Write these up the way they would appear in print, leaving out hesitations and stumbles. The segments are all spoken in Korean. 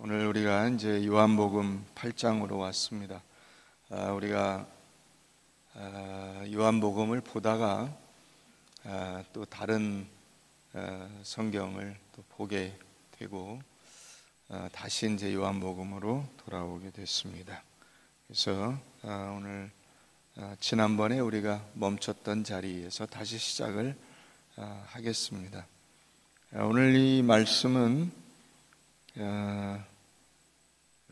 오늘 우리가 이제 요한복음 8장으로 왔습니다. 우리가 요한복음을 보다가 또 다른 성경을 또 보게 되고 다시 이제 요한복음으로 돌아오게 됐습니다. 그래서 오늘 지난번에 우리가 멈췄던 자리에서 다시 시작을 하겠습니다. 오늘 이 말씀은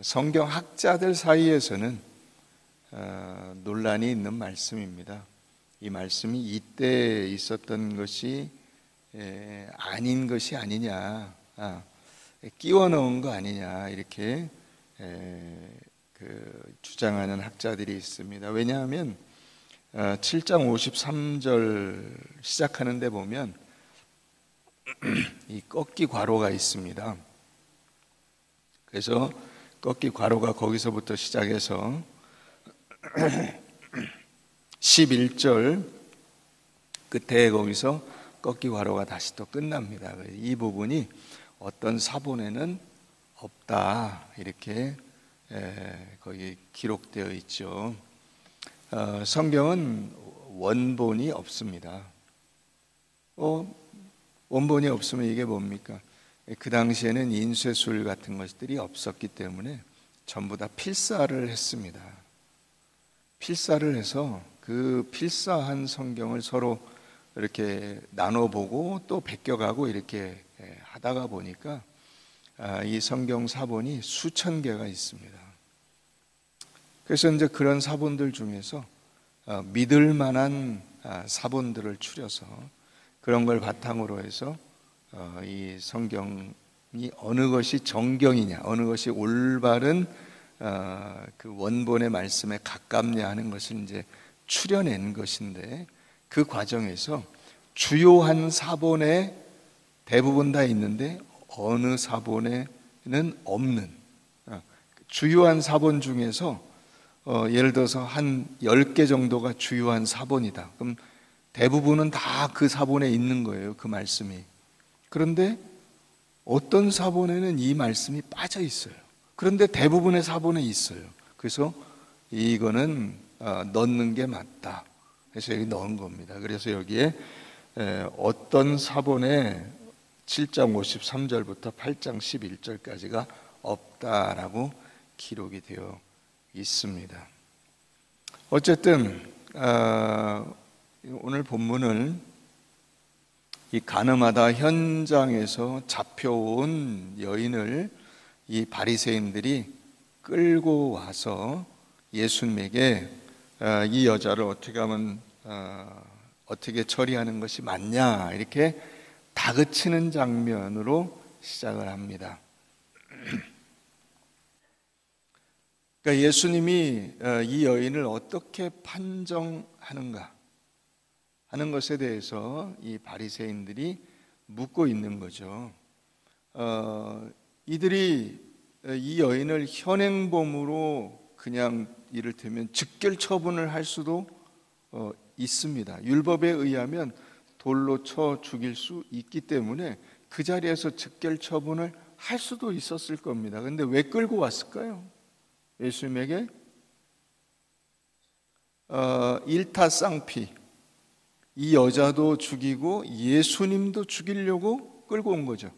성경 학자들 사이에서는 논란이 있는 말씀입니다. 이 말씀이 이때 있었던 것이 아닌 것이 아니냐, 끼워 넣은 거 아니냐 이렇게 주장하는 학자들이 있습니다. 왜냐하면 7장 53절 시작하는 데 보면 이 꺾기 괄호가 있습니다. 그래서 꺾기 괄호가 거기서부터 시작해서 11절 끝에 거기서 꺾기 괄호가 다시 또 끝납니다. 이 부분이 어떤 사본에는 없다 이렇게 거기 기록되어 있죠. 성경은 원본이 없습니다. 원본이 없으면 이게 뭡니까? 그 당시에는 인쇄술 같은 것들이 없었기 때문에 전부 다 필사를 했습니다. 필사를 해서 그 필사한 성경을 서로 이렇게 나눠보고 또 베껴가고 이렇게 하다가 보니까 이 성경 사본이 수천 개가 있습니다. 그래서 이제 그런 사본들 중에서 믿을 만한 사본들을 추려서 그런 걸 바탕으로 해서 이 성경이 어느 것이 정경이냐, 어느 것이 올바른 그 원본의 말씀에 가깝냐 하는 것을 이제 추려낸 것인데, 그 과정에서 주요한 사본에 대부분 다 있는데 어느 사본에는 없는 주요한 사본 중에서 예를 들어서 한 10개 정도가 주요한 사본이다. 그럼 대부분은 다 그 사본에 있는 거예요, 그 말씀이. 그런데 어떤 사본에는 이 말씀이 빠져 있어요. 그런데 대부분의 사본에 있어요. 그래서 이거는 넣는 게 맞다. 그래서 여기 넣은 겁니다. 그래서 여기에 어떤 사본에 7장 53절부터 8장 11절까지가 없다라고 기록이 되어 있습니다. 어쨌든 오늘 본문을 이 가늠하다 현장에서 잡혀온 여인을 이 바리새인들이 끌고 와서 예수님에게 이 여자를 어떻게 하면 어떻게 처리하는 것이 맞냐 이렇게 다그치는 장면으로 시작을 합니다. 그러니까 예수님이 이 여인을 어떻게 판정하는가 하는 것에 대해서 이 바리새인들이 묻고 있는 거죠. 이들이 이 여인을 현행범으로 그냥 이를테면 즉결 처분을 할 수도 있습니다. 율법에 의하면 돌로 쳐 죽일 수 있기 때문에 그 자리에서 즉결 처분을 할 수도 있었을 겁니다. 그런데 왜 끌고 왔을까요? 예수님에게 일타쌍피, 이 여자도 죽이고 예수님도 죽이려고 끌고 온 거죠.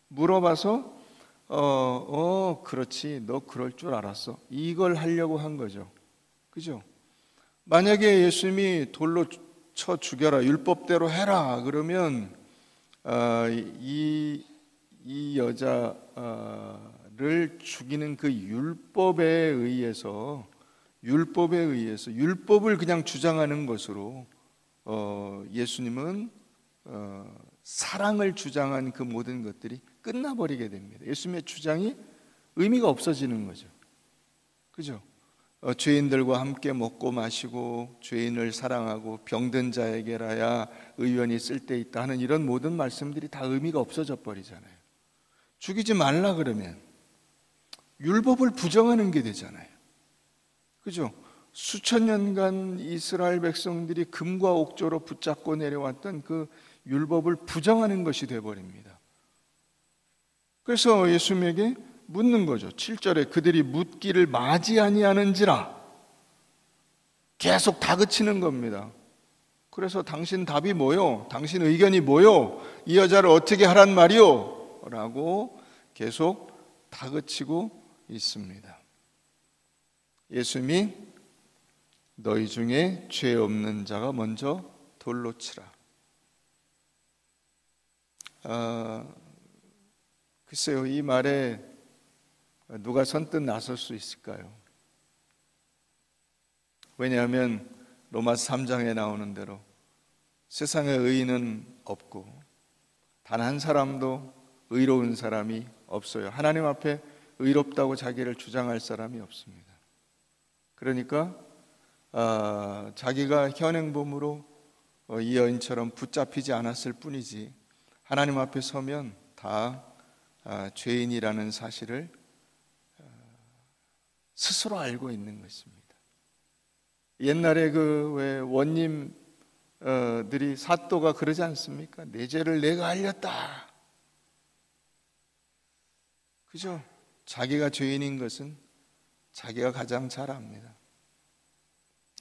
물어봐서 그렇지, 너 그럴 줄 알았어, 이걸 하려고 한 거죠. 그죠? 만약에 예수님이 돌로 쳐 죽여라, 율법대로 해라 그러면 이 여자를 죽이는 그 율법에 의해서 율법을 그냥 주장하는 것으로 예수님은 사랑을 주장한 그 모든 것들이 끝나버리게 됩니다. 예수님의 주장이 의미가 없어지는 거죠. 그죠? 죄인들과 함께 먹고 마시고 죄인을 사랑하고 병든 자에게라야 의원이 쓸데있다 하는 이런 모든 말씀들이 다 의미가 없어져 버리잖아요. 죽이지 말라 그러면 율법을 부정하는 게 되잖아요. 그죠? 수천 년간 이스라엘 백성들이 금과 옥조로 붙잡고 내려왔던 그 율법을 부정하는 것이 되어버립니다. 그래서 예수님에게 묻는 거죠. 7절에 그들이 묻기를 마지 아니하는지라 계속 다그치는 겁니다. 그래서 당신 답이 뭐요? 당신 의견이 뭐요? 이 여자를 어떻게 하란 말이요? 라고 계속 다그치고 있습니다. 예수님이 너희 중에 죄 없는 자가 먼저 돌로 치라. 글쎄요, 이 말에 누가 선뜻 나설 수 있을까요? 왜냐하면 로마서 3장에 나오는 대로 세상에 의인은 없고 단 한 사람도 의로운 사람이 없어요. 하나님 앞에 의롭다고 자기를 주장할 사람이 없습니다. 그러니까 자기가 현행범으로 이 여인처럼 붙잡히지 않았을 뿐이지 하나님 앞에 서면 다 죄인이라는 사실을 스스로 알고 있는 것입니다. 옛날에 그 왜 원님들이 사또가 그러지 않습니까? 내 죄를 내가 알렸다. 그죠? 자기가 죄인인 것은 자기가 가장 잘 압니다.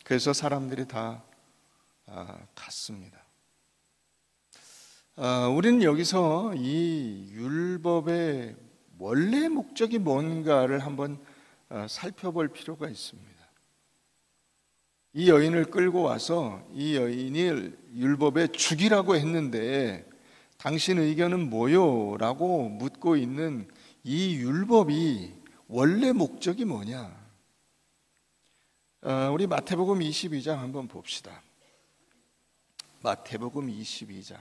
그래서 사람들이 다 갔습니다. 우리는 여기서 이 율법의 원래 목적이 뭔가를 한번 살펴볼 필요가 있습니다. 이 여인을 끌고 와서 이 여인을 율법에 죽이라고 했는데 당신 의견은 뭐요? 라고 묻고 있는 이 율법이 원래 목적이 뭐냐? 우리 마태복음 22장 한번 봅시다. 마태복음 22장.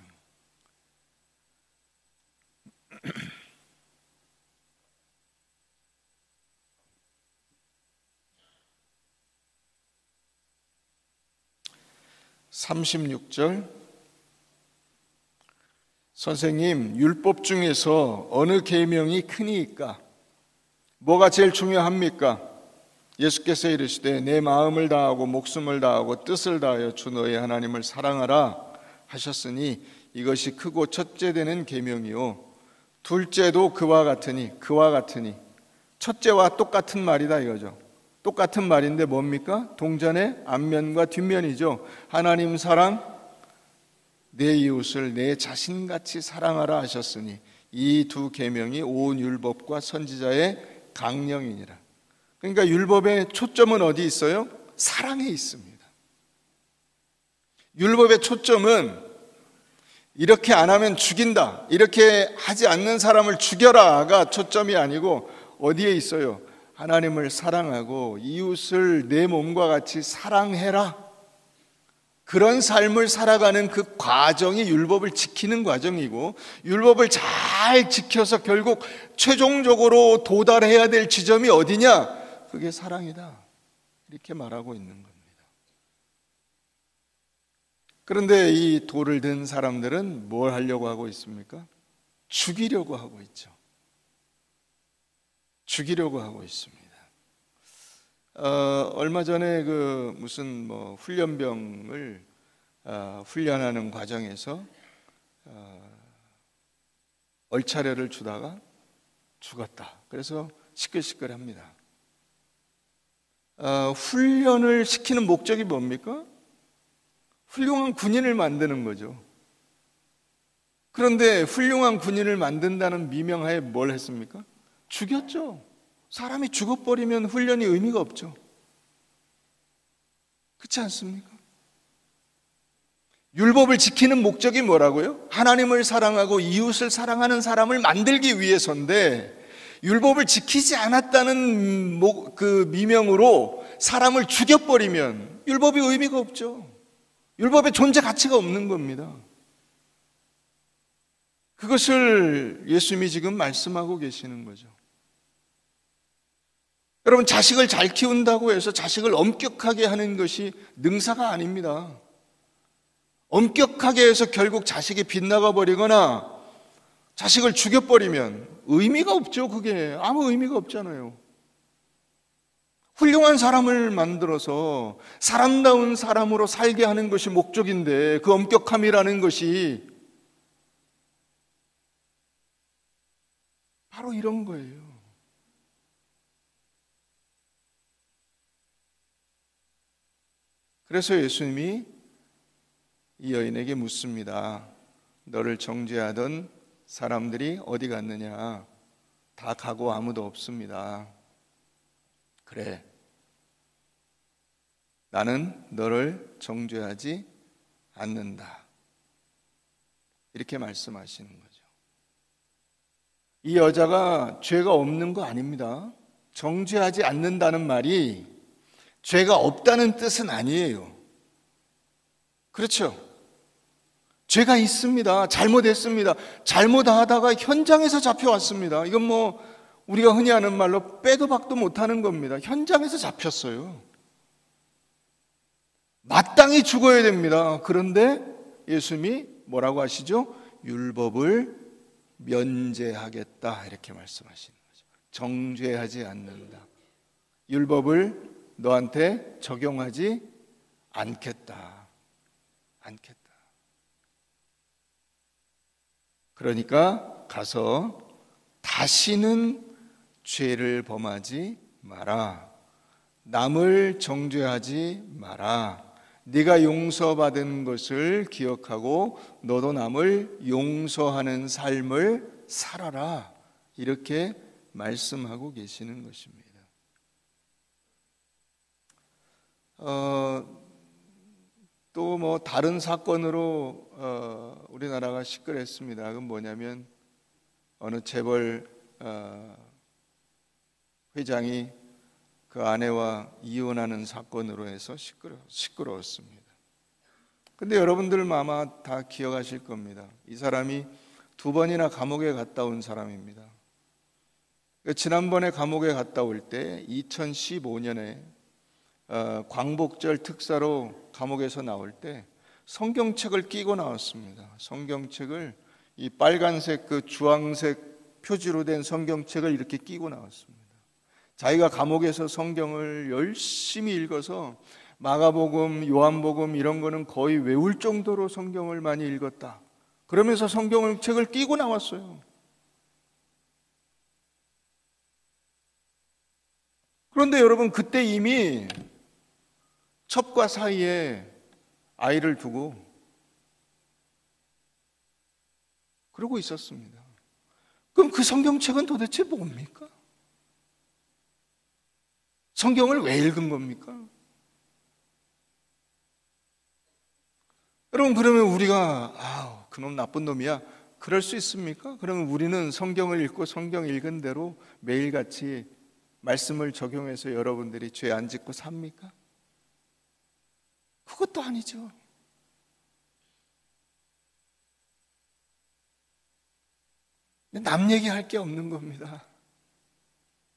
(36절) 선생님, 율법 중에서 어느 계명이 크니까? 뭐가 제일 중요합니까? 예수께서 이르시되 내 마음을 다하고 목숨을 다하고 뜻을 다하여 주 너의 하나님을 사랑하라 하셨으니 이것이 크고 첫째 되는 계명이요 둘째도 그와 같으니 첫째와 똑같은 말이다 이거죠. 똑같은 말인데 뭡니까? 동전의 앞면과 뒷면이죠. 하나님 사랑, 내 이웃을 내 자신같이 사랑하라 하셨으니 이 두 계명이 온 율법과 선지자의 강령이니라. 그러니까 율법의 초점은 어디 있어요? 사랑에 있습니다. 율법의 초점은 이렇게 안 하면 죽인다, 이렇게 하지 않는 사람을 죽여라가 초점이 아니고 어디에 있어요? 하나님을 사랑하고 이웃을 내 몸과 같이 사랑해라. 그런 삶을 살아가는 그 과정이 율법을 지키는 과정이고 율법을 잘 지켜서 결국 최종적으로 도달해야 될 지점이 어디냐? 그게 사랑이다. 이렇게 말하고 있는 겁니다. 그런데 이 돌을 든 사람들은 뭘 하려고 하고 있습니까? 죽이려고 하고 있죠. 죽이려고 하고 있습니다. 얼마 전에 그 무슨 훈련병을 훈련하는 과정에서 얼차려를 주다가 죽었다. 그래서 시끌시끌합니다. 훈련을 시키는 목적이 뭡니까? 훌륭한 군인을 만드는 거죠. 그런데 훌륭한 군인을 만든다는 미명하에 뭘 했습니까? 죽였죠. 사람이 죽어버리면 훈련이 의미가 없죠. 그렇지 않습니까? 율법을 지키는 목적이 뭐라고요? 하나님을 사랑하고 이웃을 사랑하는 사람을 만들기 위해서인데 율법을 지키지 않았다는 그 미명으로 사람을 죽여버리면 율법이 의미가 없죠. 율법의 존재 가치가 없는 겁니다. 그것을 예수님이 지금 말씀하고 계시는 거죠. 여러분, 자식을 잘 키운다고 해서 자식을 엄격하게 하는 것이 능사가 아닙니다. 엄격하게 해서 결국 자식이 빗나가 버리거나 자식을 죽여버리면 의미가 없죠. 그게 아무 의미가 없잖아요. 훌륭한 사람을 만들어서 사람다운 사람으로 살게 하는 것이 목적인데 그 엄격함이라는 것이 바로 이런 거예요. 그래서 예수님이 이 여인에게 묻습니다. 너를 정죄하던 사람들이 어디 갔느냐? 다 가고 아무도 없습니다. 그래, 나는 너를 정죄하지 않는다. 이렇게 말씀하시는 거죠. 이 여자가 죄가 없는 거 아닙니다. 정죄하지 않는다는 말이 죄가 없다는 뜻은 아니에요. 그렇죠? 죄가 있습니다. 잘못했습니다. 잘못하다가 현장에서 잡혀왔습니다. 이건 뭐 우리가 흔히 하는 말로 빼도 박도 못하는 겁니다. 현장에서 잡혔어요. 마땅히 죽어야 됩니다. 그런데 예수님이 뭐라고 하시죠? 율법을 면제하겠다 이렇게 말씀하시는 거죠. 정죄하지 않는다. 율법을 너한테 적용하지 않겠다. 그러니까 가서 다시는 죄를 범하지 마라. 남을 정죄하지 마라. 네가 용서받은 것을 기억하고 너도 남을 용서하는 삶을 살아라. 이렇게 말씀하고 계시는 것입니다. 또 뭐 다른 사건으로 우리나라가 시끌했습니다. 그건 뭐냐면 어느 재벌 회장이 그 아내와 이혼하는 사건으로 해서 시끄러웠습니다. 근데 여러분들 아마 다 기억하실 겁니다. 이 사람이 2번이나 감옥에 갔다 온 사람입니다. 지난번에 감옥에 갔다 올 때 2015년에 광복절 특사로 감옥에서 나올 때 성경책을 끼고 나왔습니다. 성경책을 이 빨간색 그 주황색 표지로 된 성경책을 이렇게 끼고 나왔습니다. 자기가 감옥에서 성경을 열심히 읽어서 마가복음, 요한복음 이런 거는 거의 외울 정도로 성경을 많이 읽었다. 그러면서 성경책을 끼고 나왔어요. 그런데 여러분 그때 이미 첩과 사이에 아이를 두고 그러고 있었습니다. 그럼 그 성경책은 도대체 뭡니까? 성경을 왜 읽은 겁니까? 여러분 그러면 우리가 그놈 나쁜 놈이야 그럴 수 있습니까? 그러면 우리는 성경을 읽고 성경 읽은 대로 매일같이 말씀을 적용해서 여러분들이 죄 안 짓고 삽니까? 그것도 아니죠. 남 얘기할 게 없는 겁니다.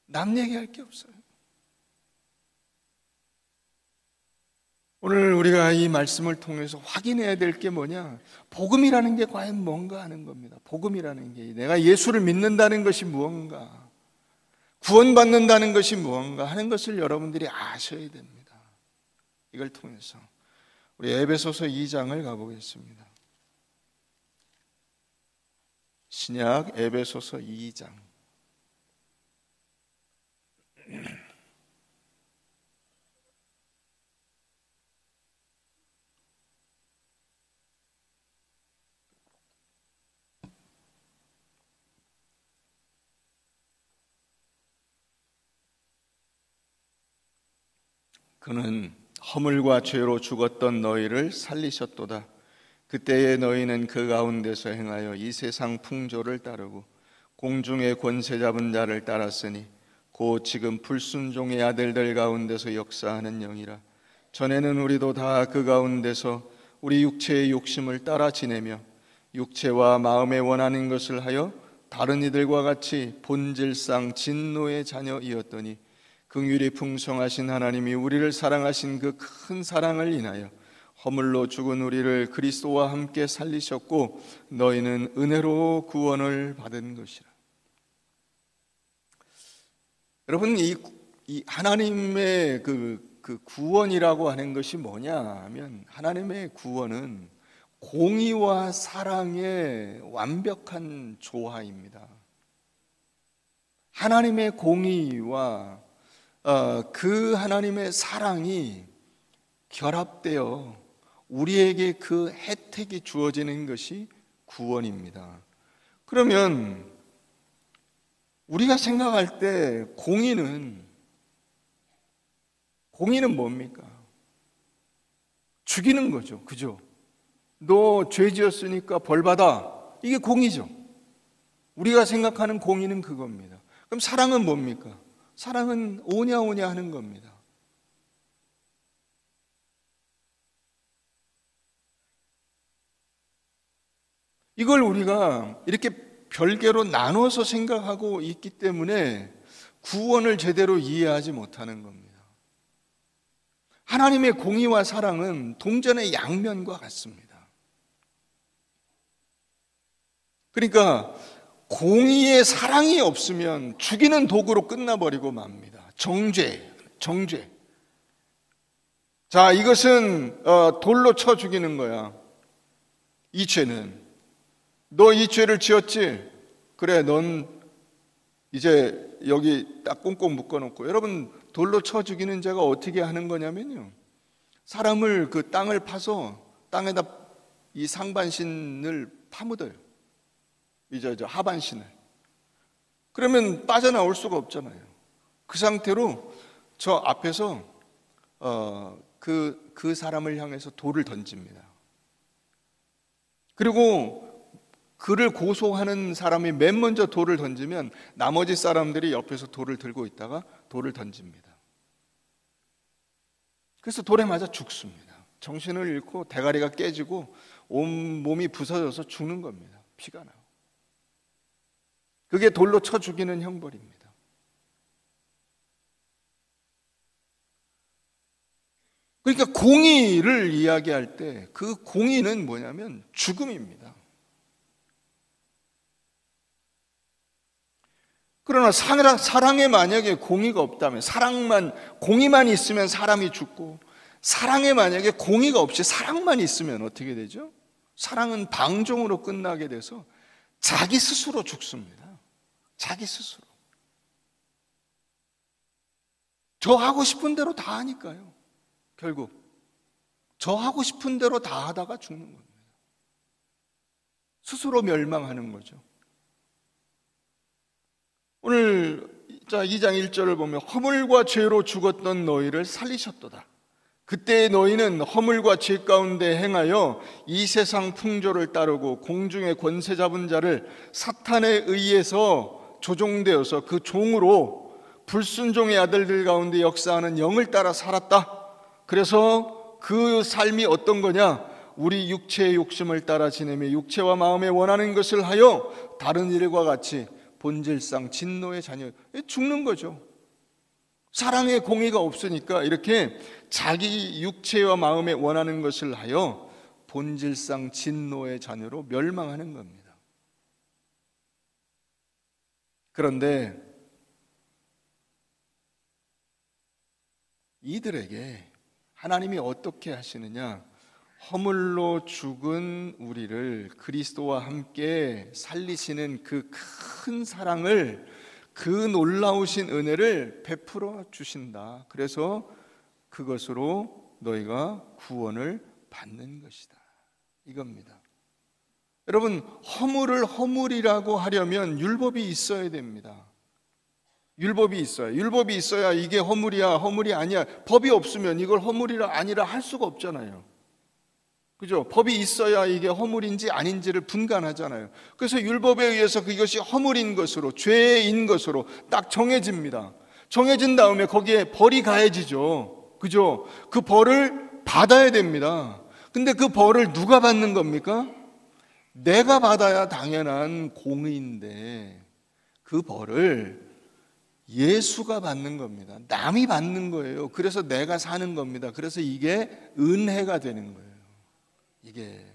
남 얘기할 게 없어요. 오늘 우리가 이 말씀을 통해서 확인해야 될 게 뭐냐? 복음이라는 게 과연 뭔가 하는 겁니다. 복음이라는 게 내가 예수를 믿는다는 것이 무언가, 구원받는다는 것이 무언가 하는 것을 여러분들이 아셔야 됩니다. 이걸 통해서 우리 에베소서 2장을 가보겠습니다. 신약 에베소서 2장. 그는 허물과 죄로 죽었던 너희를 살리셨도다. 그때의 너희는 그 가운데서 행하여 이 세상 풍조를 따르고 공중의 권세 잡은 자를 따랐으니 곧 지금 불순종의 아들들 가운데서 역사하는 영이라. 전에는 우리도 다 그 가운데서 우리 육체의 욕심을 따라 지내며 육체와 마음에 원하는 것을 하여 다른 이들과 같이 본질상 진노의 자녀이었더니 긍휼이 풍성하신 하나님이 우리를 사랑하신 그 큰 사랑을 인하여 허물로 죽은 우리를 그리스도와 함께 살리셨고 너희는 은혜로 구원을 받은 것이라. 여러분 이 하나님의 그 구원이라고 하는 것이 뭐냐 하면 하나님의 구원은 공의와 사랑의 완벽한 조화입니다. 하나님의 공의와 그 하나님의 사랑이 결합되어 우리에게 그 혜택이 주어지는 것이 구원입니다. 그러면 우리가 생각할 때 공의는 뭡니까? 죽이는 거죠. 그죠? 너 죄 지었으니까 벌 받아. 이게 공의죠. 우리가 생각하는 공의는 그겁니다. 그럼 사랑은 뭡니까? 사랑은 오냐오냐 하는 겁니다. 이걸 우리가 이렇게 별개로 나눠서 생각하고 있기 때문에 구원을 제대로 이해하지 못하는 겁니다. 하나님의 공의와 사랑은 동전의 양면과 같습니다. 그러니까 공의의 사랑이 없으면 죽이는 도구로 끝나버리고 맙니다. 정죄. 자, 이것은 돌로 쳐 죽이는 거야. 이 죄는. 너 이 죄를 지었지? 그래, 넌 이제 여기 딱 꽁꽁 묶어놓고. 여러분, 돌로 쳐 죽이는 자가 어떻게 하는 거냐면요, 사람을 그 땅을 파서 땅에다 이 상반신을 파묻어요. 이제 저 하반신을. 그러면 빠져나올 수가 없잖아요. 그 상태로 저 앞에서 그 사람을 향해서 돌을 던집니다. 그리고 그를 고소하는 사람이 맨 먼저 돌을 던지면 나머지 사람들이 옆에서 돌을 들고 있다가 돌을 던집니다. 그래서 돌에 맞아 죽습니다. 정신을 잃고 대가리가 깨지고 온 몸이 부서져서 죽는 겁니다. 피가 나고. 그게 돌로 쳐 죽이는 형벌입니다. 그러니까 공의를 이야기할 때 그 공의는 뭐냐면 죽음입니다. 그러나 사랑에 만약에 공의가 없다면, 공의만 있으면 사람이 죽고, 사랑에 만약에 공의가 없이 사랑만 있으면 어떻게 되죠? 사랑은 방종으로 끝나게 돼서 자기 스스로 죽습니다. 자기 스스로. 저 하고 싶은 대로 다 하니까요. 결국 저 하고 싶은 대로 다 하다가 죽는 겁니다. 스스로 멸망하는 거죠. 오늘 2장 1절을 보면 허물과 죄로 죽었던 너희를 살리셨도다. 그때 너희는 허물과 죄 가운데 행하여 이 세상 풍조를 따르고 공중의 권세 잡은 자를 사탄에 의해서 조종되어서 그 종으로 불순종의 아들들 가운데 역사하는 영을 따라 살았다. 그래서 그 삶이 어떤 거냐? 우리 육체의 욕심을 따라 지내며 육체와 마음에 원하는 것을 하여 다른 일과 같이 본질상 진노의 자녀, 죽는 거죠. 사랑의 공의가 없으니까 이렇게 자기 육체와 마음에 원하는 것을 하여 본질상 진노의 자녀로 멸망하는 겁니다. 그런데 이들에게 하나님이 어떻게 하시느냐? 허물로 죽은 우리를 그리스도와 함께 살리시는 그 큰 사랑을, 그 놀라우신 은혜를 베풀어 주신다. 그래서 그것으로 너희가 구원을 받는 것이다. 이겁니다. 여러분, 허물을 허물이라고 하려면 율법이 있어야 됩니다. 율법이 있어요. 율법이 있어야 이게 허물이야, 허물이 아니야. 법이 없으면 이걸 허물이라 아니라 할 수가 없잖아요. 그죠? 법이 있어야 이게 허물인지 아닌지를 분간하잖아요. 그래서 율법에 의해서 그것이 허물인 것으로, 죄인 것으로 딱 정해집니다. 정해진 다음에 거기에 벌이 가해지죠. 그죠? 그 벌을 받아야 됩니다. 근데 그 벌을 누가 받는 겁니까? 내가 받아야 당연한 공의인데 그 벌을 예수가 받는 겁니다. 남이 받는 거예요. 그래서 내가 사는 겁니다. 그래서 이게 은혜가 되는 거예요. 이게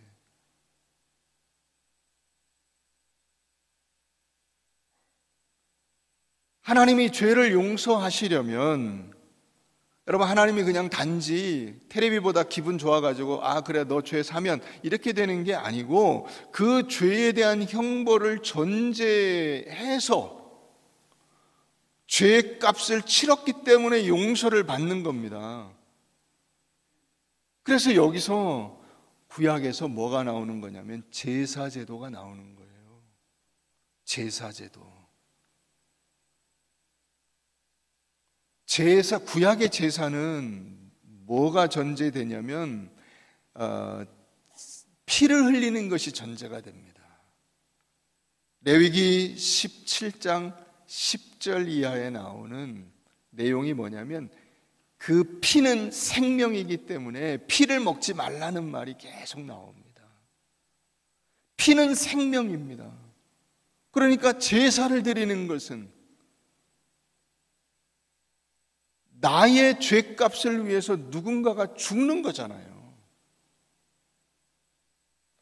하나님이 죄를 용서하시려면, 여러분, 하나님이 그냥 단지 테레비보다 기분 좋아가지고 그래 너 죄 사면 이렇게 되는 게 아니고 그 죄에 대한 형벌을 전제해서 죄값을 치렀기 때문에 용서를 받는 겁니다. 그래서 여기서 구약에서 뭐가 나오는 거냐면 제사제도가 나오는 거예요. 제사제도. 구약의 제사는 뭐가 전제되냐면 피를 흘리는 것이 전제가 됩니다. 레위기 17장 10절 이하에 나오는 내용이 뭐냐면 그 피는 생명이기 때문에 피를 먹지 말라는 말이 계속 나옵니다. 피는 생명입니다. 그러니까 제사를 드리는 것은 나의 죄값을 위해서 누군가가 죽는 거잖아요.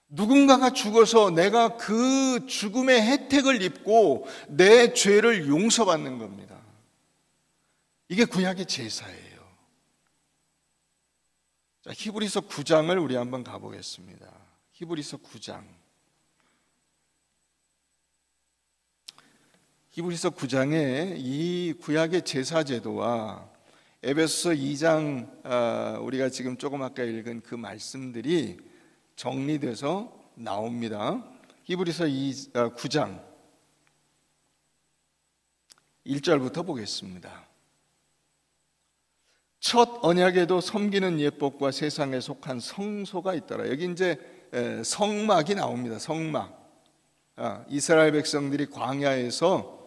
누군가가 죽어서 내가 그 죽음의 혜택을 입고 내 죄를 용서받는 겁니다. 이게 구약의 제사예요. 자, 히브리서 9장을 우리 한번 가보겠습니다. 히브리서 9장. 히브리서 9장에 이 구약의 제사제도와 에베소서 2장 우리가 지금 조금 아까 읽은 그 말씀들이 정리돼서 나옵니다. 히브리서 9장 1절부터 보겠습니다. 첫 언약에도 섬기는 예법과 세상에 속한 성소가 있더라. 여기 이제 성막이 나옵니다. 성막. 이스라엘 백성들이 광야에서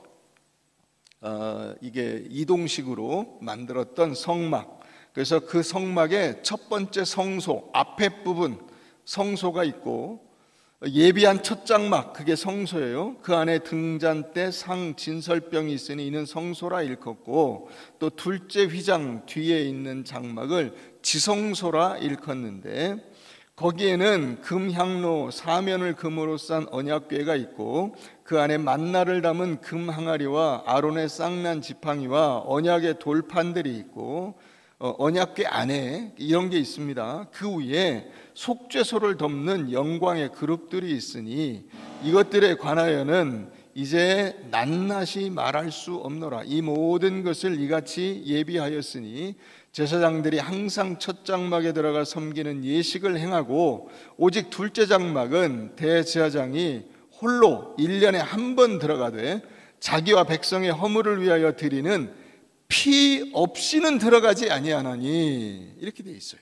이게 이동식으로 만들었던 성막. 그래서 그 성막의 첫 번째 성소 앞에 부분 성소가 있고, 예비한 첫 장막 그게 성소예요. 그 안에 등잔대, 상, 진설병이 있으니 이는 성소라 일컫고, 또 둘째 휘장 뒤에 있는 장막을 지성소라 일컫는데, 거기에는 금향로 사면을 금으로 싼 언약궤가 있고 그 안에 만나를 담은 금 항아리와 아론의 쌍난 지팡이와 언약의 돌판들이 있고, 언약궤 안에 이런 게 있습니다. 그 위에 속죄소를 덮는 영광의 그룹들이 있으니 이것들에 관하여는 이제 낱낱이 말할 수 없노라. 이 모든 것을 이같이 예비하였으니 제사장들이 항상 첫 장막에 들어가 섬기는 예식을 행하고, 오직 둘째 장막은 대제사장이 홀로 1년에 한 번 들어가되 자기와 백성의 허물을 위하여 드리는 피 없이는 들어가지 아니하나니, 이렇게 되어 있어요.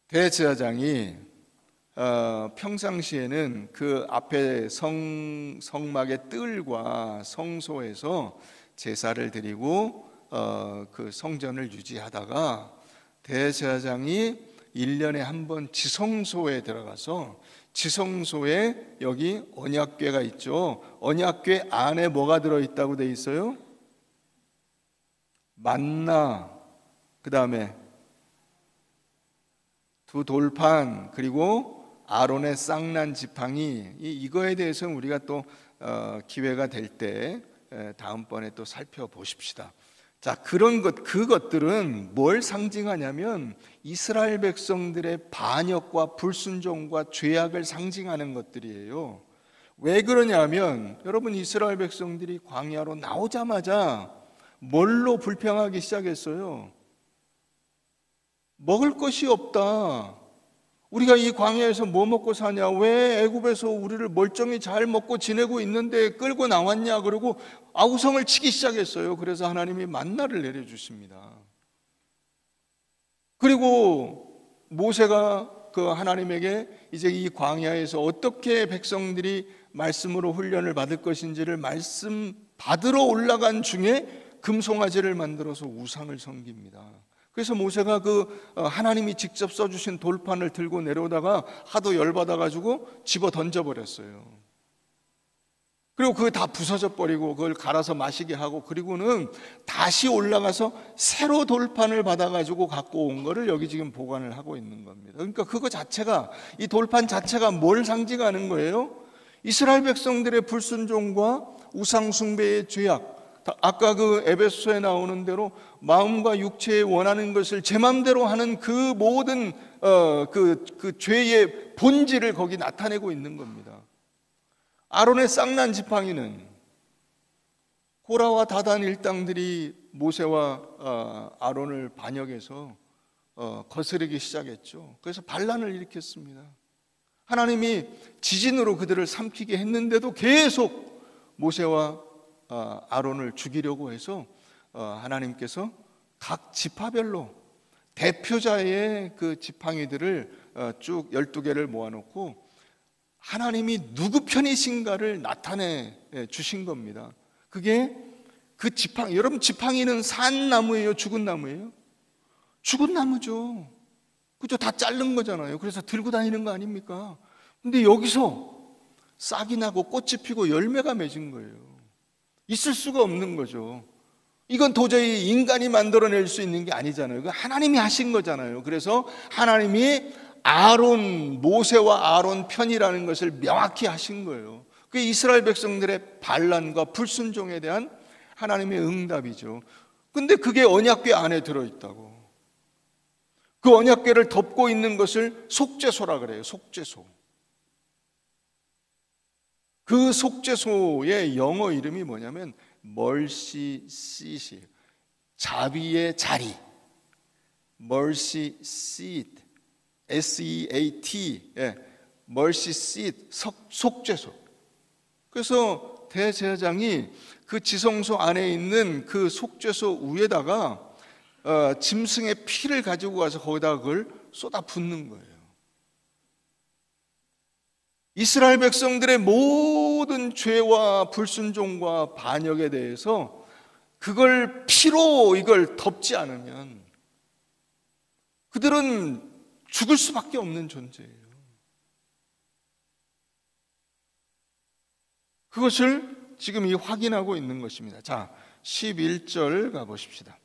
대제사장이 평상시에는 그 앞에 성막의 뜰과 성소에서 제사를 드리고 그 성전을 유지하다가, 대제사장이 1년에 한 번 지성소에 들어가서, 지성소에 여기 언약궤가 있죠. 언약궤 안에 뭐가 들어있다고 돼 있어요? 만나, 그 다음에 두 돌판, 그리고 아론의 쌍난 지팡이. 이거에 대해서는 우리가 또 기회가 될 때 다음번에 또 살펴보십시다. 자, 그것들은 뭘 상징하냐면 이스라엘 백성들의 반역과 불순종과 죄악을 상징하는 것들이에요. 왜 그러냐면, 여러분, 이스라엘 백성들이 광야로 나오자마자 뭘로 불평하기 시작했어요? 먹을 것이 없다. 우리가 이 광야에서 뭐 먹고 사냐? 왜 애굽에서 우리를 멀쩡히 잘 먹고 지내고 있는데 끌고 나왔냐? 그러고 아우성을 치기 시작했어요. 그래서 하나님이 만나를 내려주십니다. 그리고 모세가 그 하나님에게 이제 이 광야에서 어떻게 백성들이 말씀으로 훈련을 받을 것인지를 말씀 받으러 올라간 중에 금송아지를 만들어서 우상을 섬깁니다. 그래서 모세가 그 하나님이 직접 써주신 돌판을 들고 내려오다가 하도 열받아가지고 집어 던져버렸어요. 그리고 그거 다 부서져 버리고 그걸 갈아서 마시게 하고, 그리고는 다시 올라가서 새로 돌판을 받아가지고 갖고 온 거를 여기 지금 보관을 하고 있는 겁니다. 그러니까 그거 자체가, 이 돌판 자체가 뭘 상징하는 거예요? 이스라엘 백성들의 불순종과 우상숭배의 죄악. 아까 그 에베소에 나오는 대로 마음과 육체에 원하는 것을 제 마음대로 하는 그 모든 그 죄의 본질을 거기 나타내고 있는 겁니다. 아론의 쌍난 지팡이는 고라와 다단 일당들이 모세와 아론을 반역해서 거스르기 시작했죠. 그래서 반란을 일으켰습니다. 하나님이 지진으로 그들을 삼키게 했는데도 계속 모세와 아론을 죽이려고 해서 하나님께서 각 지파별로 대표자의 그 지팡이들을 쭉 12개를 모아놓고 하나님이 누구 편이신가를 나타내 주신 겁니다. 그게 그 지팡이, 여러분 지팡이는 산 나무예요? 죽은 나무예요? 죽은 나무죠. 그죠? 다 자른 거잖아요. 그래서 들고 다니는 거 아닙니까? 근데 여기서 싹이 나고 꽃이 피고 열매가 맺은 거예요. 있을 수가 없는 거죠. 이건 도저히 인간이 만들어낼 수 있는 게 아니잖아요. 이거 하나님이 하신 거잖아요. 그래서 하나님이 모세와 아론 편이라는 것을 명확히 하신 거예요. 그게 이스라엘 백성들의 반란과 불순종에 대한 하나님의 응답이죠. 근데 그게 언약궤 안에 들어있다고. 그 언약궤를 덮고 있는 것을 속죄소라 그래요. 속죄소. 그 속죄소의 영어 이름이 뭐냐면 mercy seat이에요. 자비의 자리. mercy seat. S-E-A-T. mercy seat. 속죄소. 그래서 대제사장이 그 지성소 안에 있는 그 속죄소 위에다가 짐승의 피를 가지고 가서 거기다가 그걸 쏟아 붓는 거예요. 이스라엘 백성들의 모든 죄와 불순종과 반역에 대해서 그걸 피로 이걸 덮지 않으면 그들은 죽을 수밖에 없는 존재예요. 그것을 지금 확인하고 있는 것입니다. 자, 11절 가보십시다.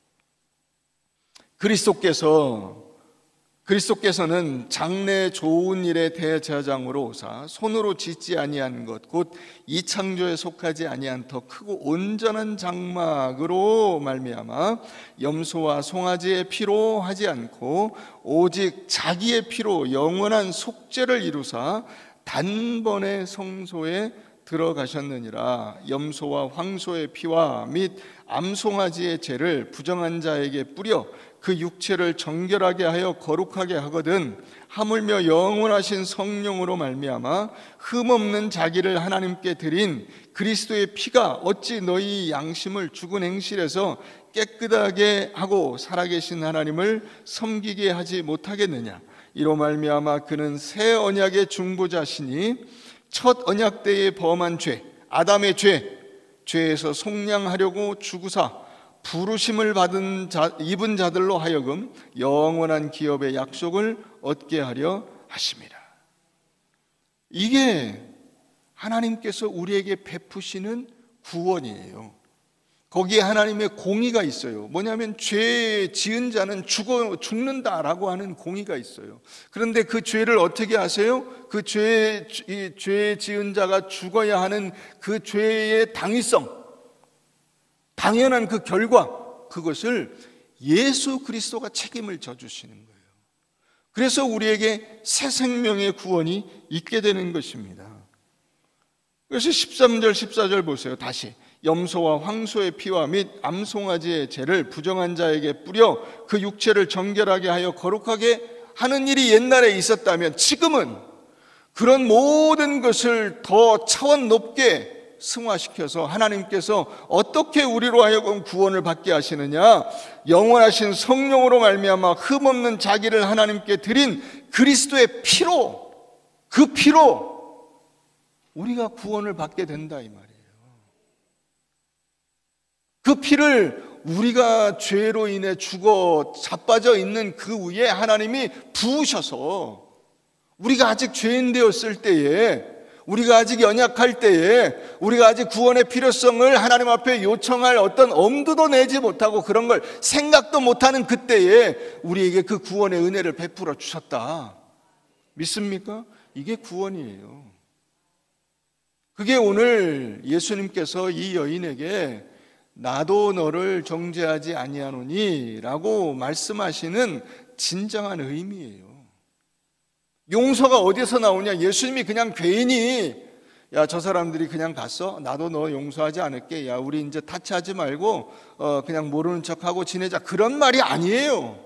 그리스도께서는 장래 좋은 일의 대제사장으로 오사 손으로 짓지 아니한 것 곧 이 창조에 속하지 아니한 더 크고 온전한 장막으로 말미암아 염소와 송아지의 피로 하지 않고 오직 자기의 피로 영원한 속죄를 이루사 단번에 성소에 들어가셨느니라. 염소와 황소의 피와 및 암송아지의 죄를 부정한 자에게 뿌려 그 육체를 정결하게 하여 거룩하게 하거든 하물며 영원하신 성령으로 말미암아 흠없는 자기를 하나님께 드린 그리스도의 피가 어찌 너희 양심을 죽은 행실에서 깨끗하게 하고 살아계신 하나님을 섬기게 하지 못하겠느냐. 이로 말미암아 그는 새 언약의 중보자시니 첫 언약 때에 범한 죄, 아담의 죄에서 속량하려고 죽으사 부르심을 입은 자들로 하여금 영원한 기업의 약속을 얻게 하려 하심이라. 이게 하나님께서 우리에게 베푸시는 구원이에요. 거기에 하나님의 공의가 있어요. 뭐냐면 죄 지은 자는 죽는다라고 하는 공의가 있어요. 그런데 그 죄를 어떻게 하세요? 그 죄 지은 자가 죽어야 하는 그 죄의 당위성, 당연한 그 결과, 그것을 예수 그리스도가 책임을 져주시는 거예요. 그래서 우리에게 새 생명의 구원이 있게 되는 것입니다. 그래서 13절 14절 보세요. 다시 염소와 황소의 피와 및 암송아지의 죄를 부정한 자에게 뿌려 그 육체를 정결하게 하여 거룩하게 하는 일이 옛날에 있었다면 지금은 그런 모든 것을 더 차원 높게 승화시켜서 하나님께서 어떻게 우리로 하여금 구원을 받게 하시느냐. 영원하신 성령으로 말미암아 흠없는 자기를 하나님께 드린 그리스도의 피로, 그 피로 우리가 구원을 받게 된다 이 말이에요. 그 피를 우리가 죄로 인해 죽어 자빠져 있는 그 위에 하나님이 부으셔서 우리가 아직 죄인 되었을 때에, 우리가 아직 연약할 때에, 우리가 아직 구원의 필요성을 하나님 앞에 요청할 어떤 엄두도 내지 못하고 그런 걸 생각도 못하는 그때에 우리에게 그 구원의 은혜를 베풀어 주셨다. 믿습니까? 이게 구원이에요. 그게 오늘 예수님께서 이 여인에게 나도 너를 정죄하지 아니하노니 라고 말씀하시는 진정한 의미예요. 용서가 어디서 나오냐? 예수님이 그냥 괜히 야, 저 사람들이 그냥 갔어? 나도 너 용서하지 않을게. 야, 우리 이제 타치하지 말고 그냥 모르는 척하고 지내자. 그런 말이 아니에요.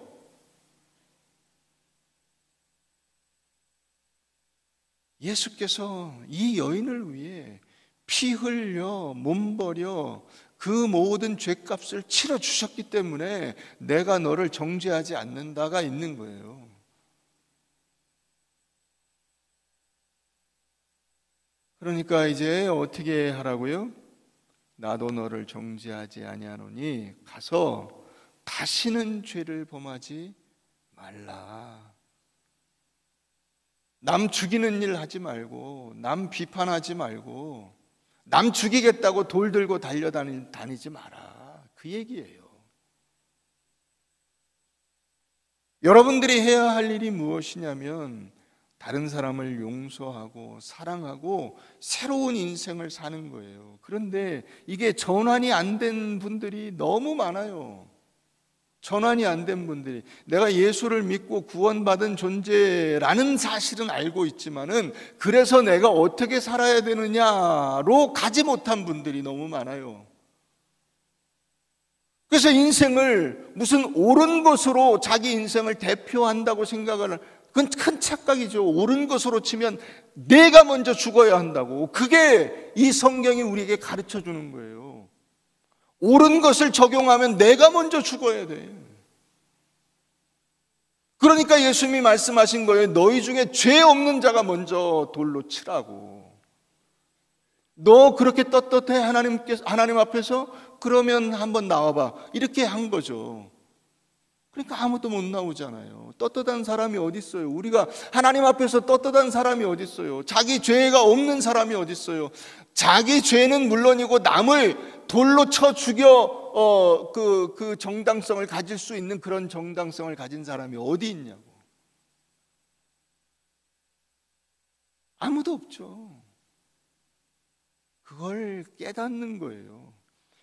예수께서 이 여인을 위해 피 흘려 몸 버려 그 모든 죄값을 치러 주셨기 때문에 내가 너를 정죄하지 않는다가 있는 거예요. 그러니까 이제 어떻게 하라고요? 나도 너를 정죄하지 아니하노니 가서 다시는 죄를 범하지 말라. 남 죽이는 일 하지 말고, 남 비판하지 말고, 남 죽이겠다고 돌 들고 달려다니지 마라. 그 얘기예요. 여러분들이 해야 할 일이 무엇이냐면 다른 사람을 용서하고 사랑하고 새로운 인생을 사는 거예요. 그런데 이게 전환이 안 된 분들이 너무 많아요. 전환이 안 된 분들이, 내가 예수를 믿고 구원받은 존재라는 사실은 알고 있지만은 그래서 내가 어떻게 살아야 되느냐로 가지 못한 분들이 너무 많아요. 그래서 인생을 무슨 옳은 것으로 자기 인생을 대표한다고 생각을, 그건 큰 착각이죠. 옳은 것으로 치면 내가 먼저 죽어야 한다고. 그게 이 성경이 우리에게 가르쳐 주는 거예요. 옳은 것을 적용하면 내가 먼저 죽어야 돼. 그러니까 예수님이 말씀하신 거예요. 너희 중에 죄 없는 자가 먼저 돌로 치라고. 너 그렇게 떳떳해 하나님 앞에서? 그러면 한번 나와봐. 이렇게 한 거죠. 그러니까 아무도 못 나오잖아요. 떳떳한 사람이 어디 있어요? 우리가 하나님 앞에서 떳떳한 사람이 어디 있어요? 자기 죄가 없는 사람이 어디 있어요? 자기 죄는 물론이고 남을 돌로 쳐 죽여 그 정당성을 가질 수 있는 그런 정당성을 가진 사람이 어디 있냐고. 아무도 없죠. 그걸 깨닫는 거예요.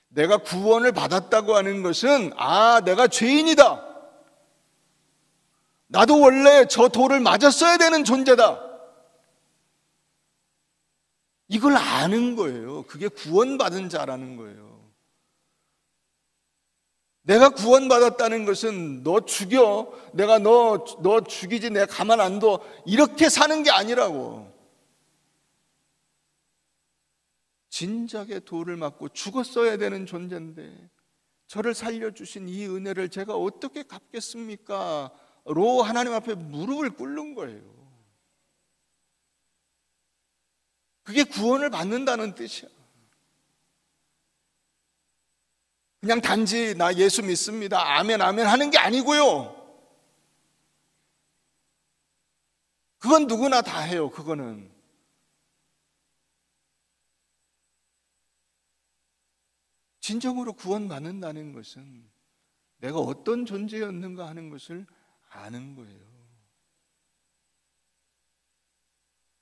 내가 구원을 받았다고 하는 것은 내가 죄인이다. 나도 원래 저 돌을 맞았어야 되는 존재다. 이걸 아는 거예요. 그게 구원받은 자라는 거예요. 내가 구원받았다는 것은 너 죽여, 내가 너 죽이지, 내가 가만 안 둬, 이렇게 사는 게 아니라고. 진작에 돌을 맞고 죽었어야 되는 존재인데 저를 살려주신 이 은혜를 제가 어떻게 갚겠습니까? 로 하나님 앞에 무릎을 꿇는 거예요. 그게 구원을 받는다는 뜻이야. 그냥 단지 나 예수 믿습니다, 아멘 아멘 하는 게 아니고요. 그건 누구나 다 해요. 그거는 진정으로 구원받는다는 것은 내가 어떤 존재였는가 하는 것을 아는 거예요.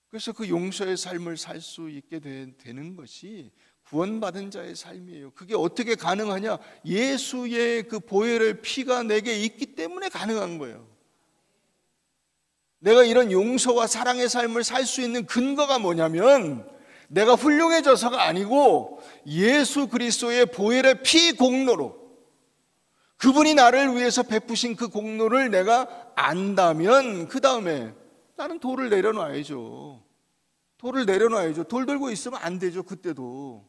그래서 그 용서의 삶을 살 수 있게 되는 것이 구원받은 자의 삶이에요. 그게 어떻게 가능하냐? 예수의 그 보혈의 피가 내게 있기 때문에 가능한 거예요. 내가 이런 용서와 사랑의 삶을 살 수 있는 근거가 뭐냐면 내가 훌륭해져서가 아니고 예수 그리스도의 보혈의 피 공로로, 그분이 나를 위해서 베푸신 그 공로를 내가 안다면 그 다음에 나는 돌을 내려놔야죠. 돌을 내려놔야죠. 돌 들고 있으면 안 되죠. 그때도.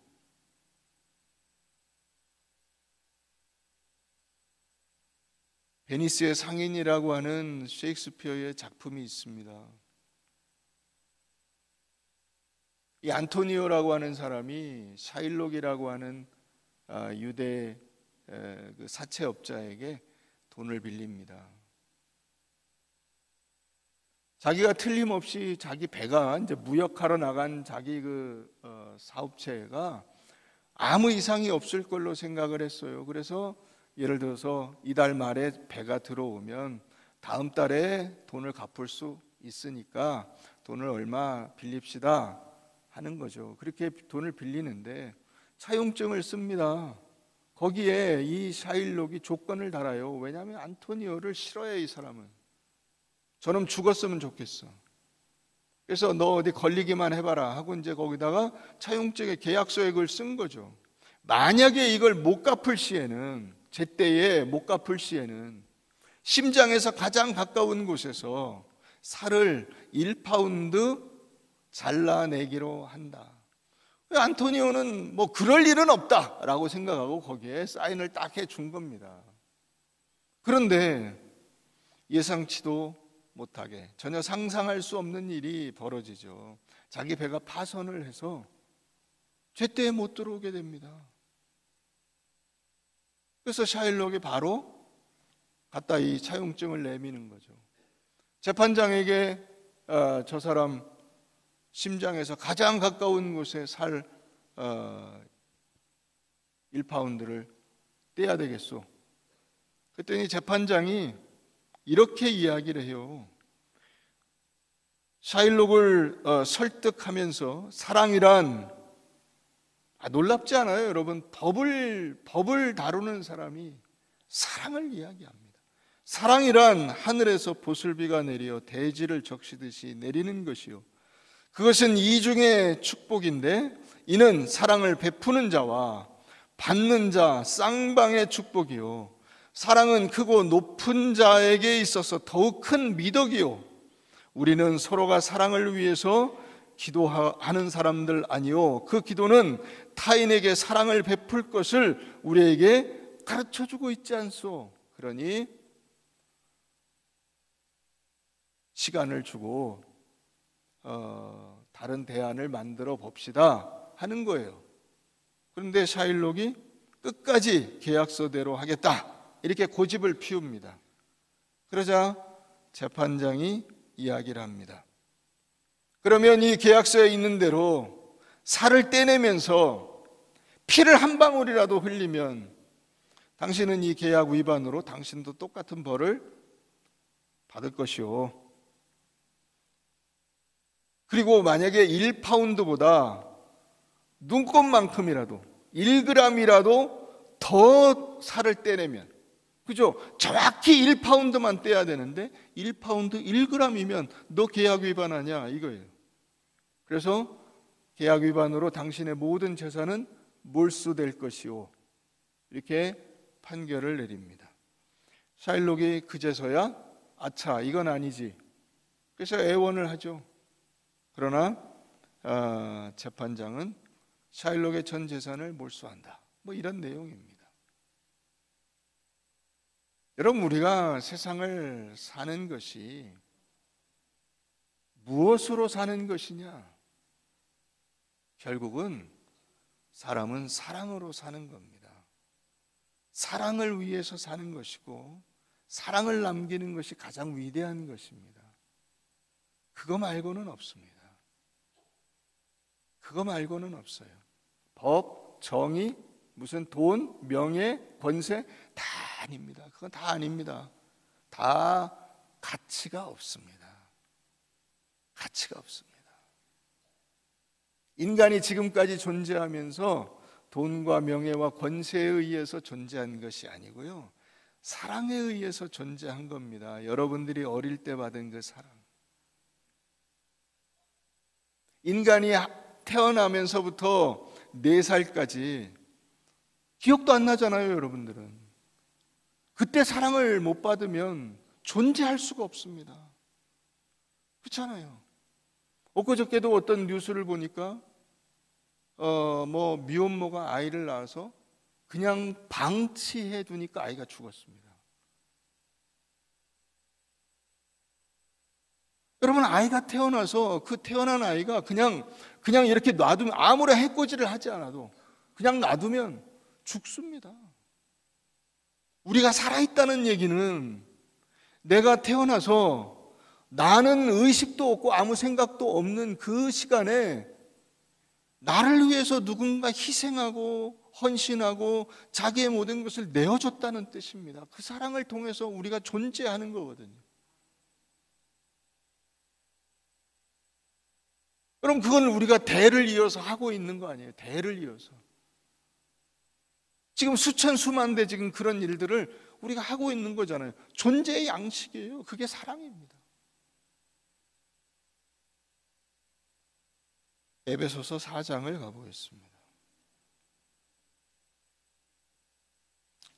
베니스의 상인이라고 하는 셰익스피어의 작품이 있습니다. 이 안토니오라고 하는 사람이 샤일록이라고 하는 유대 그 사채업자에게 돈을 빌립니다. 자기가 틀림없이 자기 배가 이제 무역하러 나간 자기 그 사업체가 아무 이상이 없을 걸로 생각을 했어요. 그래서 예를 들어서 이달 말에 배가 들어오면 다음 달에 돈을 갚을 수 있으니까 돈을 얼마 빌립시다 하는 거죠. 그렇게 돈을 빌리는데 차용증을 씁니다. 거기에 이 샤일록이 조건을 달아요. 왜냐하면 안토니오를 싫어해. 이 사람은 저놈 죽었으면 좋겠어. 그래서 너 어디 걸리기만 해봐라 하고 이제 거기다가 차용증의 계약서에 그걸 쓴 거죠. 만약에 이걸 못 갚을 시에는, 제때에 못 갚을 시에는 심장에서 가장 가까운 곳에서 살을 1파운드 잘라내기로 한다. 안토니오는 뭐 그럴 일은 없다라고 생각하고 거기에 사인을 딱 해준 겁니다. 그런데 예상치도 못하게 전혀 상상할 수 없는 일이 벌어지죠. 자기 배가 파손을 해서 제때에 못 들어오게 됩니다. 그래서 샤일록이 바로 갖다 이 차용증을 내미는 거죠. 재판장에게 저 사람 심장에서 가장 가까운 곳에 살 1파운드를 떼야 되겠소. 그랬더니 재판장이 이렇게 이야기를 해요. 샤일록을 설득하면서 사랑이란, 놀랍지 않아요, 여러분? 법을 다루는 사람이 사랑을 이야기합니다. 사랑이란 하늘에서 보슬비가 내려 대지를 적시듯이 내리는 것이요, 그것은 이중의 축복인데 이는 사랑을 베푸는 자와 받는 자 쌍방의 축복이요, 사랑은 크고 높은 자에게 있어서 더욱 큰 미덕이요, 우리는 서로가 사랑을 위해서 기도하는 사람들 아니요, 그 기도는 타인에게 사랑을 베풀 것을 우리에게 가르쳐주고 있지 않소. 그러니 시간을 주고 다른 대안을 만들어 봅시다 하는 거예요. 그런데 샤일록이 끝까지 계약서대로 하겠다 이렇게 고집을 피웁니다. 그러자 재판장이 이야기를 합니다. 그러면 이 계약서에 있는 대로 살을 떼내면서 피를 한 방울이라도 흘리면 당신은 이 계약 위반으로 당신도 똑같은 벌을 받을 것이요, 그리고 만약에 1파운드보다 눈곱만큼이라도 1g이라도 더 살을 떼내면, 그죠? 정확히 1파운드만 떼야 되는데 1파운드 1g이면 너 계약 위반하냐 이거예요. 그래서 계약 위반으로 당신의 모든 재산은 몰수될 것이요, 이렇게 판결을 내립니다. 샤일록이 그제서야 아차 이건 아니지, 그래서 애원을 하죠. 그러나 재판장은 샤일록의 전 재산을 몰수한다, 뭐 이런 내용입니다. 여러분, 우리가 세상을 사는 것이 무엇으로 사는 것이냐? 결국은 사람은 사랑으로 사는 겁니다. 사랑을 위해서 사는 것이고 사랑을 남기는 것이 가장 위대한 것입니다. 그거 말고는 없습니다. 그거 말고는 없어요. 법, 정의, 무슨 돈, 명예, 권세 다 아닙니다. 그건 다 아닙니다. 다 가치가 없습니다. 가치가 없습니다. 인간이 지금까지 존재하면서 돈과 명예와 권세에 의해서 존재한 것이 아니고요, 사랑에 의해서 존재한 겁니다. 여러분들이 어릴 때 받은 그 사랑. 인간이 태어나면서부터 4살까지 기억도 안 나잖아요, 여러분들은. 그때 사랑을 못 받으면 존재할 수가 없습니다. 그렇잖아요. 엊그저께도 어떤 뉴스를 보니까 미혼모가 아이를 낳아서 그냥 방치해 두니까 아이가 죽었습니다. 여러분, 아이가 태어나서 그 태어난 아이가 그냥 이렇게 놔두면, 아무런 해코지를 하지 않아도 그냥 놔두면 죽습니다. 우리가 살아있다는 얘기는 내가 태어나서 나는 의식도 없고 아무 생각도 없는 그 시간에 나를 위해서 누군가 희생하고 헌신하고 자기의 모든 것을 내어줬다는 뜻입니다. 그 사랑을 통해서 우리가 존재하는 거거든요. 그럼 그건 우리가 대를 이어서 하고 있는 거 아니에요? 대를 이어서. 지금 수천 수만 대 지금 그런 일들을 우리가 하고 있는 거잖아요. 존재의 양식이에요. 그게 사랑입니다. 에베소서 4장을 가보겠습니다.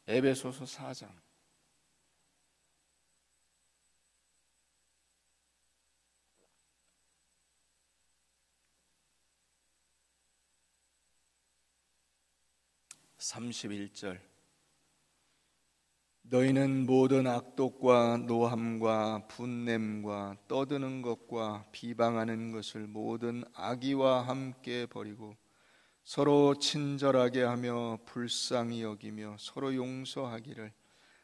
에베소서 4장. 31절 너희는 모든 악독과 노함과 분냄과 떠드는 것과 비방하는 것을 모든 악의와 함께 버리고 서로 친절하게 하며 불쌍히 여기며 서로 용서하기를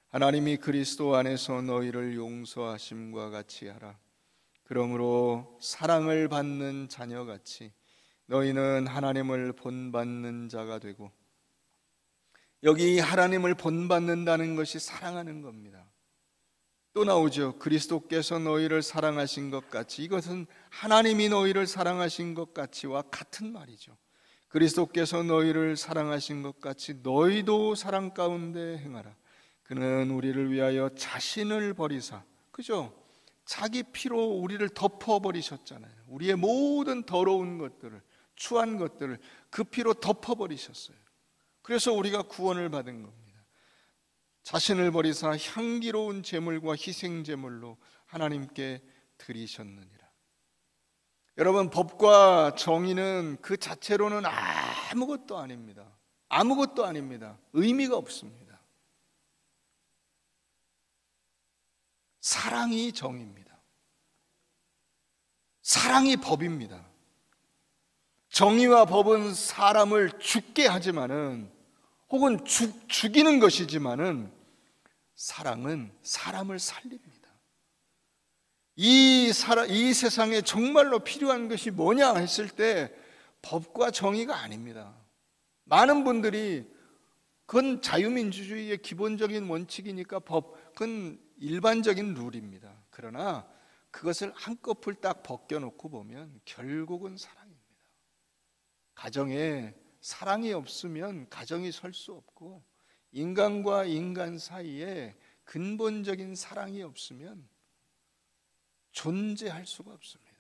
하나님이 그리스도 안에서 너희를 용서하심과 같이 하라. 그러므로 사랑을 받는 자녀같이 너희는 하나님을 본받는 자가 되고, 여기 하나님을 본받는다는 것이 사랑하는 겁니다. 또 나오죠. 그리스도께서 너희를 사랑하신 것 같이. 이것은 하나님이 너희를 사랑하신 것 같이와 같은 말이죠. 그리스도께서 너희를 사랑하신 것 같이 너희도 사랑 가운데 행하라. 그는 우리를 위하여 자신을 버리사, 그죠? 자기 피로 우리를 덮어버리셨잖아요. 우리의 모든 더러운 것들을, 추한 것들을 그 피로 덮어버리셨어요. 그래서 우리가 구원을 받은 겁니다. 자신을 버리사 향기로운 제물과 희생 제물로 하나님께 드리셨느니라. 여러분, 법과 정의는 그 자체로는 아무것도 아닙니다. 아무것도 아닙니다. 의미가 없습니다. 사랑이 정의입니다. 사랑이 법입니다. 정의와 법은 사람을 죽게 하지만은, 혹은 죽이는 것이지만은, 사랑은 사람을 살립니다. 이 세상에 정말로 필요한 것이 뭐냐 했을 때 법과 정의가 아닙니다. 많은 분들이 그건 자유민주주의의 기본적인 원칙이니까 그건 일반적인 룰입니다. 그러나 그것을 한꺼풀 딱 벗겨놓고 보면 결국은 사랑입니다. 가정에 사랑이 없으면 가정이 설 수 없고, 인간과 인간 사이에 근본적인 사랑이 없으면 존재할 수가 없습니다.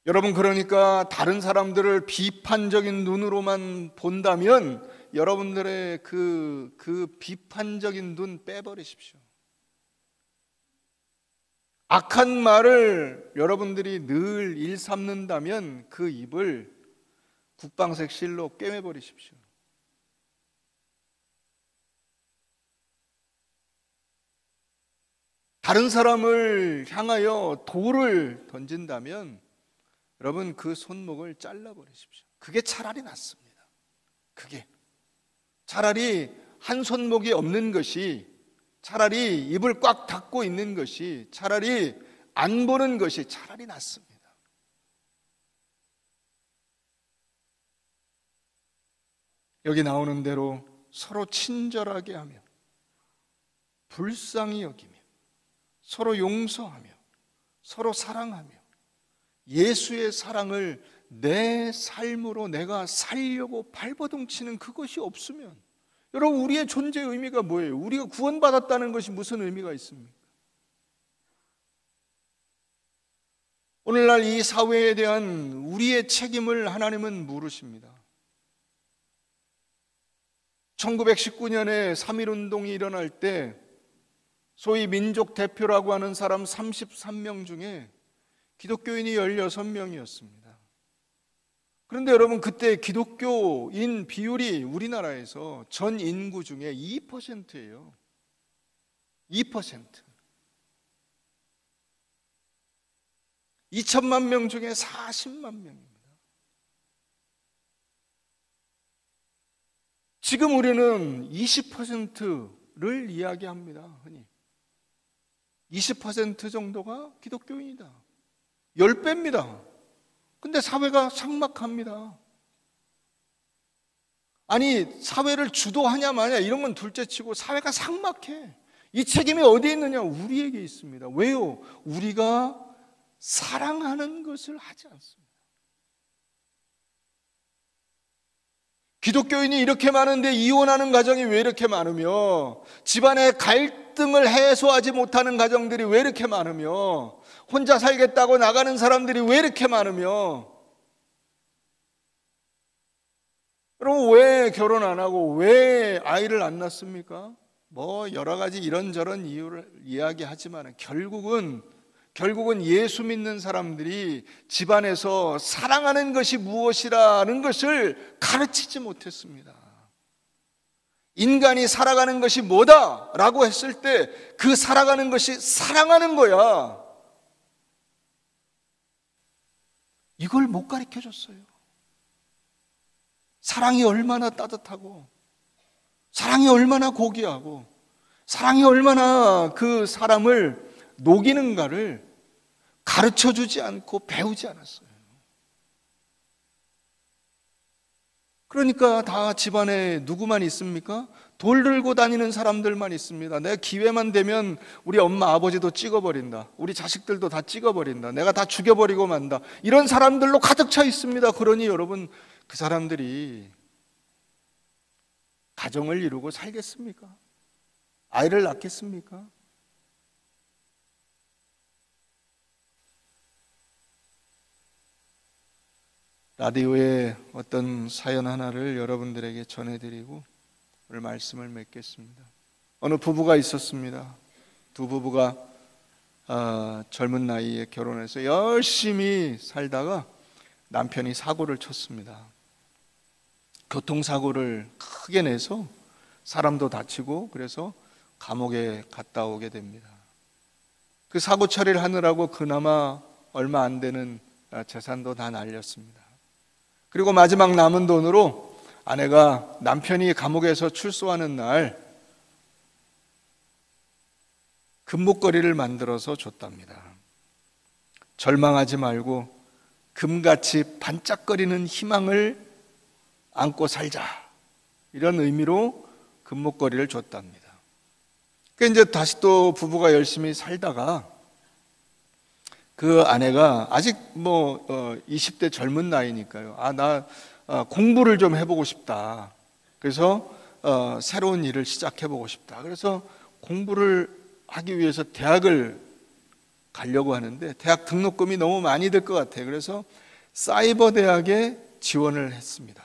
여러분, 그러니까 다른 사람들을 비판적인 눈으로만 본다면 여러분들의 그 비판적인 눈 빼버리십시오. 악한 말을 여러분들이 늘 일삼는다면 그 입을 국방색 실로 꿰매버리십시오. 다른 사람을 향하여 돌을 던진다면 여러분 그 손목을 잘라버리십시오. 그게 차라리 낫습니다. 그게 차라리 한 손목이 없는 것이, 차라리 입을 꽉 닫고 있는 것이, 차라리 안 보는 것이 차라리 낫습니다. 여기 나오는 대로 서로 친절하게 하며 불쌍히 여기며 서로 용서하며 서로 사랑하며, 예수의 사랑을 내 삶으로 내가 살려고 발버둥치는 그것이 없으면 여러분 우리의 존재의 의미가 뭐예요? 우리가 구원받았다는 것이 무슨 의미가 있습니까? 오늘날 이 사회에 대한 우리의 책임을 하나님은 물으십니다. 1919년에 3.1운동이 일어날 때 소위 민족 대표라고 하는 사람 33명 중에 기독교인이 16명이었습니다. 그런데 여러분, 그때 기독교인 비율이 우리나라에서 전 인구 중에 2%예요. 2%. 2천만 명 중에 40만 명입니다. 지금 우리는 20%를 이야기합니다. 흔히 20% 정도가 기독교인이다. 10배입니다. 근데 사회가 삭막합니다. 아니, 사회를 주도하냐 마냐 이런 건 둘째치고 사회가 삭막해. 이 책임이 어디에 있느냐? 우리에게 있습니다. 왜요? 우리가 사랑하는 것을 하지 않습니다. 기독교인이 이렇게 많은데 이혼하는 가정이 왜 이렇게 많으며, 집안의 갈등을 해소하지 못하는 가정들이 왜 이렇게 많으며, 혼자 살겠다고 나가는 사람들이 왜 이렇게 많으며, 여러분 왜 결혼 안 하고 왜 아이를 안 낳습니까? 뭐 여러 가지 이런저런 이유를 이야기하지만 결국은 결국은 예수 믿는 사람들이 집안에서 사랑하는 것이 무엇이라는 것을 가르치지 못했습니다. 인간이 살아가는 것이 뭐다? 라고 했을 때 그 살아가는 것이 사랑하는 거야. 이걸 못 가르쳐 줬어요. 사랑이 얼마나 따뜻하고, 사랑이 얼마나 고귀하고, 사랑이 얼마나 그 사람을 녹이는가를 가르쳐 주지 않고 배우지 않았어요. 그러니까 다 집안에 누구만 있습니까? 돌 들고 다니는 사람들만 있습니다. 내가 기회만 되면 우리 엄마 아버지도 찍어버린다. 우리 자식들도 다 찍어버린다. 내가 다 죽여버리고 만다. 이런 사람들로 가득 차 있습니다. 그러니 여러분, 그 사람들이 가정을 이루고 살겠습니까? 아이를 낳겠습니까? 라디오에 어떤 사연 하나를 여러분들에게 전해드리고 오늘 말씀을 맺겠습니다. 어느 부부가 있었습니다. 두 부부가 젊은 나이에 결혼해서 열심히 살다가 남편이 사고를 쳤습니다. 교통사고를 크게 내서 사람도 다치고 그래서 감옥에 갔다 오게 됩니다. 그 사고 처리를 하느라고 그나마 얼마 안 되는 재산도 다 날렸습니다. 그리고 마지막 남은 돈으로 아내가 남편이 감옥에서 출소하는 날 금목걸이를 만들어서 줬답니다. 절망하지 말고 금같이 반짝거리는 희망을 안고 살자, 이런 의미로 금목걸이를 줬답니다. 그러니까 이제 다시 또 부부가 열심히 살다가 그 아내가 아직 20대 젊은 나이니까요. 나 공부를 좀 해보고 싶다. 그래서 새로운 일을 시작해보고 싶다. 그래서 공부를 하기 위해서 대학을 가려고 하는데 대학 등록금이 너무 많이 들 것 같아요. 그래서 사이버 대학에 지원을 했습니다.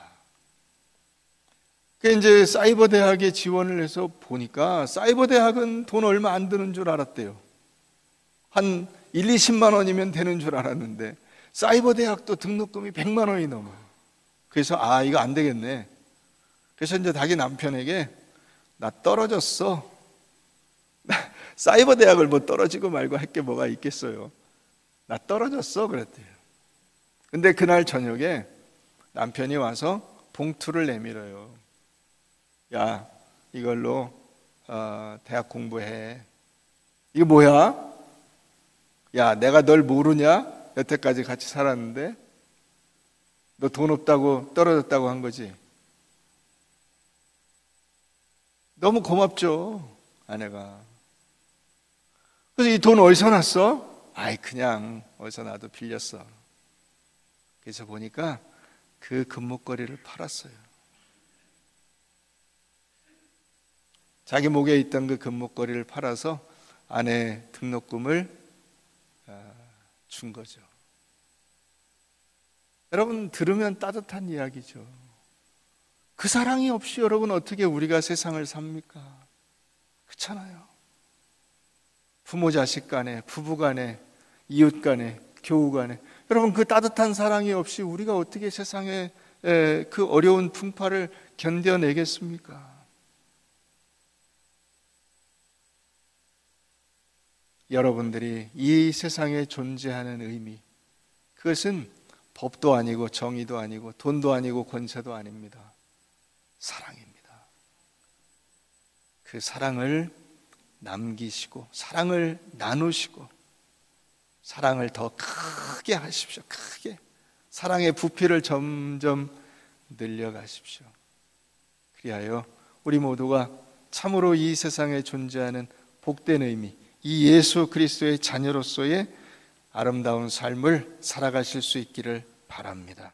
그 이제 사이버 대학에 지원을 해서 보니까 사이버 대학은 돈 얼마 안 드는 줄 알았대요. 한 1, 20만 원이면 되는 줄 알았는데 사이버 대학도 등록금이 100만 원이 넘어요. 그래서 이거 안 되겠네. 그래서 이제 자기 남편에게 나 떨어졌어. 사이버 대학을 뭐 떨어지고 말고 할 게 뭐가 있겠어요. 나 떨어졌어 그랬대요. 근데 그날 저녁에 남편이 와서 봉투를 내밀어요. 야, 이걸로 대학 공부해. 이게 뭐야? 야, 내가 널 모르냐? 여태까지 같이 살았는데 너 돈 없다고 떨어졌다고 한 거지. 너무 고맙죠, 아내가. 그래서 이 돈 어디서 났어? 그냥 어디서 나도 빌렸어. 그래서 보니까 그 금목걸이를 팔았어요. 자기 목에 있던 그 금목걸이를 팔아서 아내 등록금을 준 거죠. 여러분, 들으면 따뜻한 이야기죠. 그 사랑이 없이 여러분 어떻게 우리가 세상을 삽니까? 그렇잖아요. 부모 자식 간에, 부부 간에, 이웃 간에, 교우 간에, 여러분 그 따뜻한 사랑이 없이 우리가 어떻게 세상의 그 어려운 풍파를 견뎌내겠습니까? 여러분들이 이 세상에 존재하는 의미, 그것은 법도 아니고 정의도 아니고 돈도 아니고 권세도 아닙니다. 사랑입니다. 그 사랑을 남기시고 사랑을 나누시고 사랑을 더 크게 하십시오. 크게 사랑의 부피를 점점 늘려가십시오. 그리하여 우리 모두가 참으로 이 세상에 존재하는 복된 의미, 이 예수 그리스도의 자녀로서의 아름다운 삶을 살아가실 수 있기를 바랍니다.